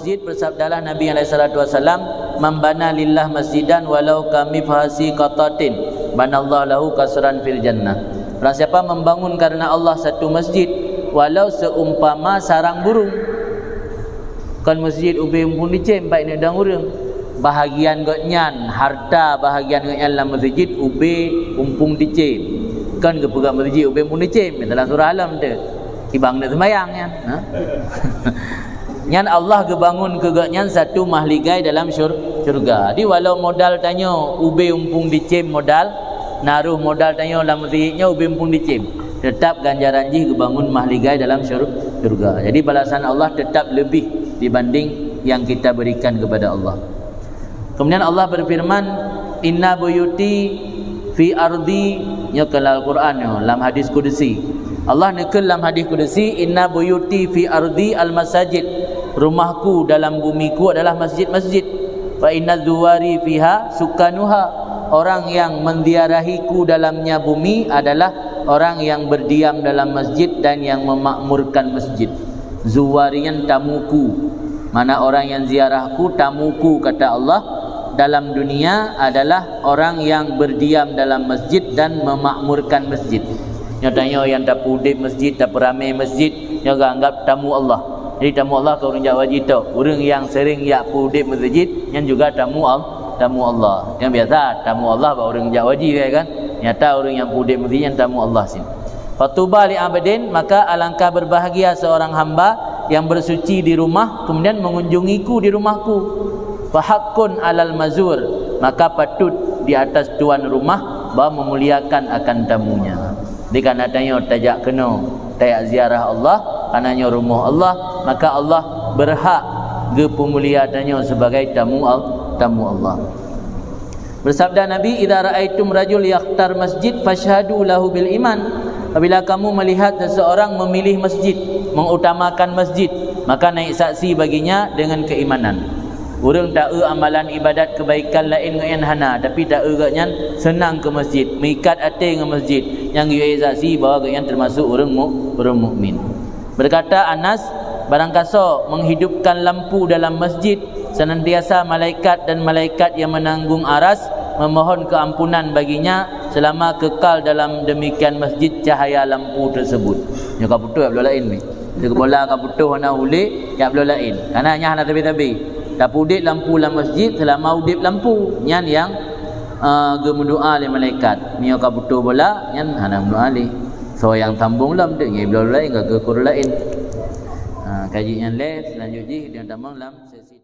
masjid, bersabdalah Nabi SAW, man bana lillah masjidan walau kami fahasi qatatin banallahu lahu kasran fil jannah. Barang siapa membangun karena Allah satu masjid walau seumpama sarang burung. Kan masjid ubi umpun dicem baik ni dang urang. Bahagian gotnyan harta bahagian gotnyan dalam masjid ubi umpung dicem. Kan ke pegang masjid ubi umpun dicem dalam surah Alam tu. Ibang nak sembahyang kan. Ha? Nyan Allah kebangun kegaknyan satu mahligai dalam syurga. Di walau modal tanya ubi umpung dicem modal, naruh modal tanya dalam masjidnya ubi umpung dicem, tetap ganjaran ji kebangun mahligai dalam syurga. Jadi balasan Allah tetap lebih dibanding yang kita berikan kepada Allah. Kemudian Allah berfirman, inna buyuti fi ardi, nya kalau Al-Quran dalam hadis kudusi. Allah nekal dalam hadis kudusi, inna buyuti fi ardi al-masajid. Rumahku dalam bumiku adalah masjid-masjid. Fa inna zuwari fiha sukanuha. Orang yang mendiarahiku dalamnya bumi adalah orang yang berdiam dalam masjid dan yang memakmurkan masjid. Zuwarian tamuku. Mana orang yang ziarahku, tamuku kata Allah dalam dunia adalah orang yang berdiam dalam masjid dan memakmurkan masjid. Nyatanya yang tak pudip masjid, tak peramai masjid, yang anggap tamu Allah. Jadi tamu Allah kau orang Jawa tu, orang yang sering yak pudip masjid, yang juga tamu Allah. Yang biasa tamu Allah bak orang Jawa kan. Nyata orang yang pudip masjid yang tamu Allah sini. Fatuba li abdin, maka alangkah berbahagia seorang hamba yang bersuci di rumah kemudian mengunjungiku di rumahku. Fahaqqun alal mazur, maka patut di atas tuan rumah bahawa memuliakan akan tamunya. Jadi kan adanya tajak kena tayak ziarah Allah, kananya rumah Allah, maka Allah berhak ke pemuliaannya sebagai tamu Allah. Bersabda Nabi, idza raaitum rajul yakhtar masjid fashhadu lahu bil iman. Apabila kamu melihat seseorang memilih masjid, mengutamakan masjid, maka naik saksi baginya dengan keimanan. Orang tak amalan ibadat kebaikan lain dengan hana, tapi tak agaknya senang ke masjid, mengikat hati ke masjid, yang saksi bahawa agaknya termasuk orang mukmin. Berkata Anas, barang kaso menghidupkan lampu dalam masjid, senantiasa malaikat dan malaikat yang menanggung aras memohon keampunan baginya selama kekal dalam demikian masjid cahaya lampu tersebut. Nya kaputu ya lain ni. Dia bola kaputu hana uli ya lain. Karena nya hana tabi-tabi. Tak udip lampu dalam masjid selama udip lampu. Nyan yang gemendoa oleh malaikat. Mia kaputu bola nyan hana mendoa ali. So yang tambung lam dia ngai lain ke kur lain. Kajian les selanjutnya dia tambang lam sesi